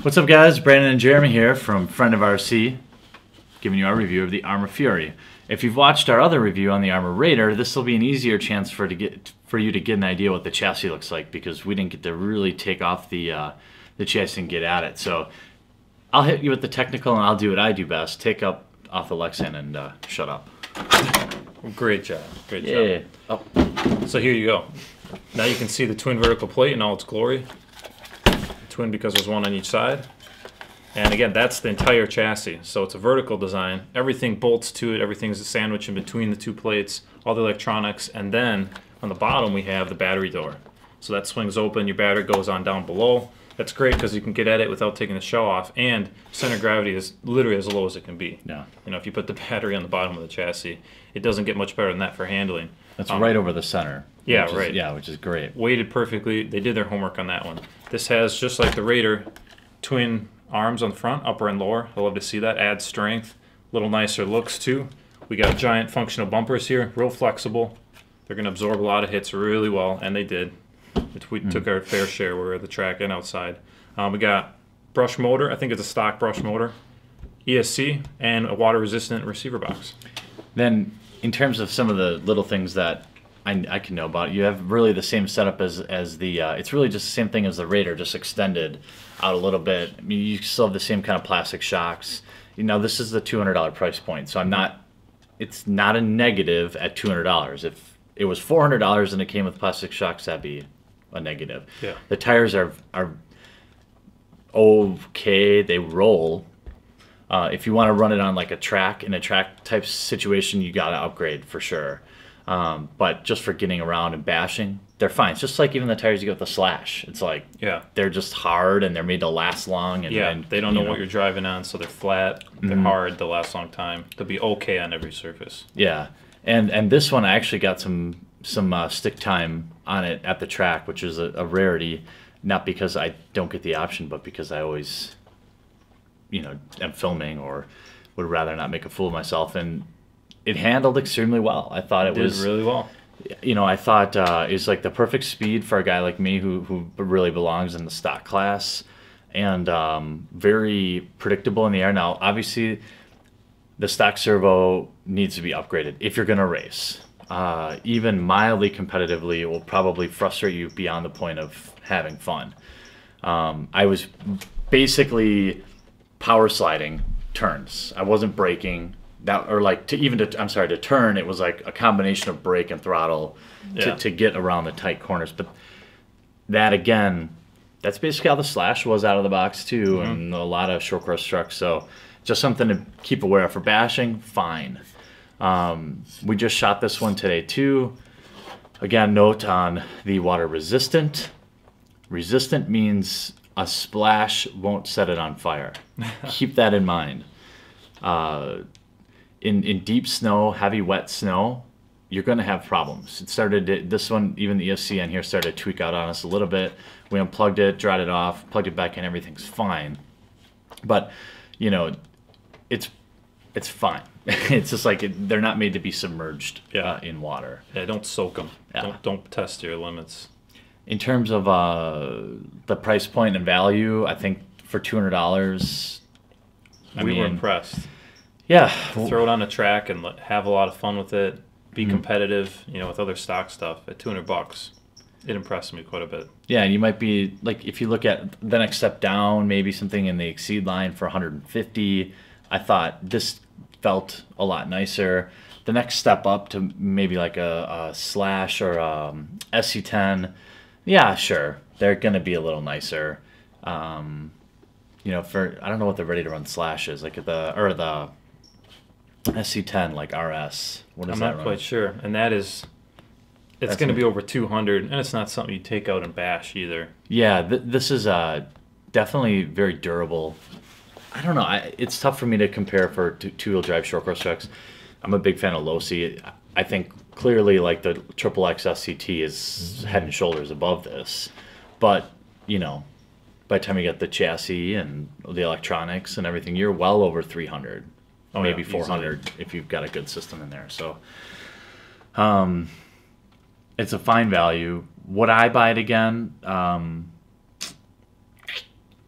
What's up, guys? Brandon and Jeremy here from Friend of RC, giving you our review of the Arrma Fury. If you've watched our other review on the Arrma Raider, this will be an easier chance for you to get an idea what the chassis looks like, because we didn't get to really take off the chassis and get at it. So I'll hit you with the technical, and I'll do what I do best: take up off the Lexan and shut up. Great job. Great Yeah. job. Oh. So here you go. Now you can see the twin vertical plate in all its glory. Twin because there's one on each side. And again, that's the entire chassis. So it's a vertical design. Everything bolts to it. Everything's a sandwich in between the two plates, all the electronics. And then on the bottom we have the battery door. So that swings open, your battery goes on down below. That's great because you can get at it without taking the shell off, and center of gravity is literally as low as it can be. Yeah. You know, if you put the battery on the bottom of the chassis, it doesn't get much better than that for handling. That's right over the center. Yeah, right. Yeah, which is great. Weighted perfectly. They did their homework on that one. This has, just like the Raider, twin arms on the front, upper and lower. I love to see that. Adds strength. A little nicer looks too. We got giant functional bumpers here, real flexible. They're going to absorb a lot of hits really well, and they did. We took our fair share. We were at the track and outside. We got brush motor. I think it's a stock brush motor. ESC and a water-resistant receiver box. Then, in terms of some of the little things that I can know about, you have really the same setup as the. It's really just the same thing as the Raider, just extended out a little bit. I mean, you still have the same kind of plastic shocks. You know, this is the $200 price point, so it's not a negative at $200. If it was $400 and it came with plastic shocks, that'd be a negative. Yeah. The tires are okay. They roll. If you want to run it on like a track, in a track type situation, you got to upgrade for sure. But just for getting around and bashing, they're fine. It's just like even the tires you get with the Slash. It's like, yeah, they're just hard and they're made to last long. And, yeah, they don't know what you're driving on, so they're flat, they're hard, they'll last a long time. They'll be okay on every surface. Yeah, and this one I actually got some stick time on it at the track, which is a rarity. Not because I don't get the option, but because I always, am filming or would rather not make a fool of myself. And it handled extremely well. I thought it was really well. I thought it was like the perfect speed for a guy like me who really belongs in the stock class, and very predictable in the air. Now, obviously, the stock servo needs to be upgraded if you're going to race. Even mildly competitively, it will probably frustrate you beyond the point of having fun. I was basically power sliding turns. I wasn't braking. To turn, it was like a combination of brake and throttle to get around the tight corners. But that, again, that's basically how the Slash was out of the box too, and a lot of short course trucks. So just something to keep aware of. For bashing, fine. We just shot this one today too. Again, note on the water resistant. Resistant means a splash won't set it on fire. Keep that in mind. In deep snow, heavy wet snow, you're going to have problems. This one, even the ESC on here started to tweak out on us a little bit. We unplugged it, dried it off, plugged it back in, everything's fine. But, it's fine. It's just like they're not made to be submerged in water. Yeah, don't soak them. Yeah. Don't test your limits. In terms of the price point and value, I think for $200, we were impressed. Yeah. Throw it on the track and have a lot of fun with it. Be competitive, with other stock stuff. At $200, it impressed me quite a bit. Yeah, and you might be like, if you look at the next step down, maybe something in the Exceed line for $150. I thought this felt a lot nicer. The next step up to maybe like a Slash or SC10, yeah, sure, they're gonna be a little nicer. I don't know what the ready to run Slash is, like the SC10, like RS. What is I'm that not run? quite sure, and it's going to be over 200, and it's not something you take out and bash either. Yeah, this is definitely very durable. I don't know. It's tough for me to compare for two-wheel drive short course trucks. I'm a big fan of Losi. I think clearly like the XXX SCT is head and shoulders above this, but by the time you get the chassis and the electronics and everything, you're well over 300, maybe 400 easily, if you've got a good system in there. So, it's a fine value. Would I buy it again?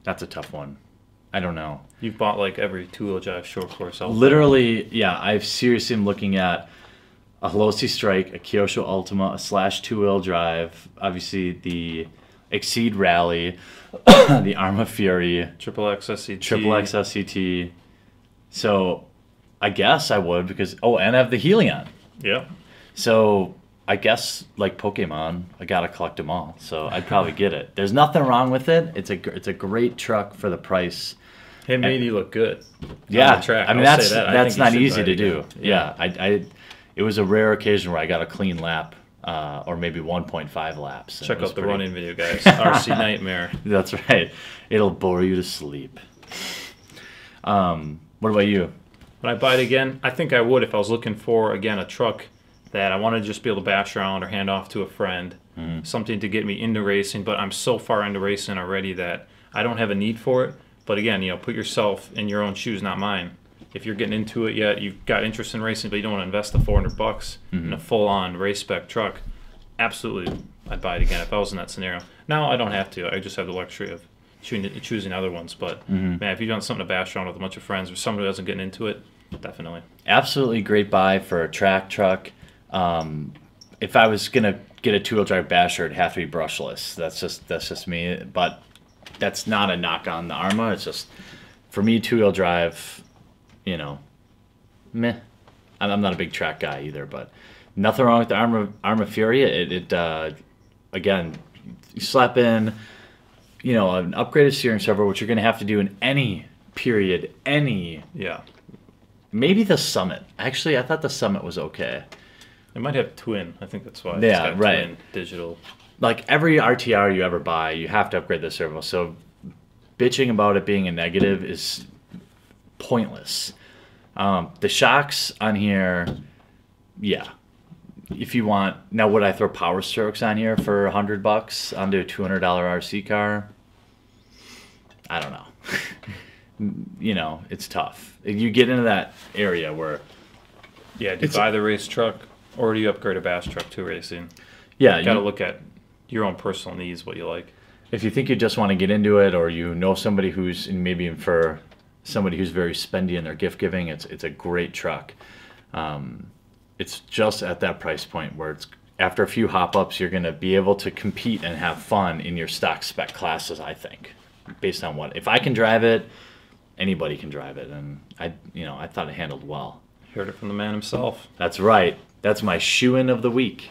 That's a tough one. I don't know. You've bought like every two-wheel drive short course out there. Literally, yeah. I've seriously am looking at a Veloci Strike, a Kyosho Ultima, a Slash two-wheel drive. Obviously, the Exceed Rally, the Arrma Fury, Triple X SCT. Triple X SCT. So, I guess I would because and I have the Helion. Yeah. So I guess like Pokemon, I gotta collect them all. So I'd probably get it. There's nothing wrong with it. It's a great truck for the price. It made you look good. Yeah, On the track. I mean I'll say that. I that's think you not should easy buy to it do. again. Yeah, it was a rare occasion where I got a clean lap, or maybe 1.5 laps. Check out the running video, guys. RC Nightmare. That's right. It'll bore you to sleep. What about you? Would I buy it again? I think I would if I was looking for, again, a truck that I wanted to just be able to bash around or hand off to a friend. Something to get me into racing, but I'm so far into racing already that I don't have a need for it. But again, put yourself in your own shoes, not mine. If you're getting into it yet, you've got interest in racing, but you don't want to invest the $400 in a full-on race spec truck, absolutely, I'd buy it again if I was in that scenario. Now I don't have to. I just have the luxury of choosing other ones. But man, if you want something to bash around with a bunch of friends or somebody who doesn't get into it, definitely. Absolutely great buy for a track truck. If I was gonna get a two-wheel drive basher, it'd have to be brushless. That's just me. But that's not a knock on the Arrma. It's just for me, two-wheel drive. Meh. I'm not a big track guy either, but nothing wrong with the Arrma Fury. Again, you slap in, an upgraded steering servo, which you're going to have to do in any period, Yeah. maybe the Summit. Actually, I thought the Summit was okay. It might have twin. I think that's why. Yeah, it's got right. Twin digital. Like every RTR you ever buy, you have to upgrade the servo. So bitching about it being a negative is pointless. The shocks on here, yeah. If you want, now would I throw Power Strokes on here for $100 onto a $200 RC car? I don't know. It's tough. You get into that area where, Yeah, do you buy the race truck or do you upgrade a bass truck to racing? yeah, You got to look at your own personal needs, what you like. if you think you just want to get into it, or somebody who's maybe for somebody who's very spendy in their gift giving, it's a great truck. It's just at that price point where it's after a few hop ups, you're going to be able to compete and have fun in your stock spec classes. I think, based on if I can drive it, anybody can drive it, and I thought it handled well. Heard it from the man himself. That's right. That's my shoe-in of the week.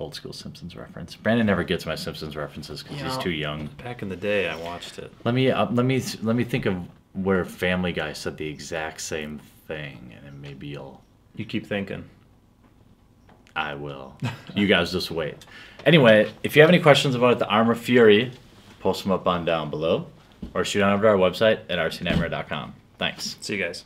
Old school Simpsons reference. Brandon never gets my Simpsons references because he's too young. Back in the day, I watched it. Let me think of where Family Guy said the exact same thing, and then maybe You keep thinking. I will. You guys just wait. Anyway, if you have any questions about the Arrma Fury, post them up on down below, or shoot on over to our website at rcnightmare.com. Thanks. See you guys.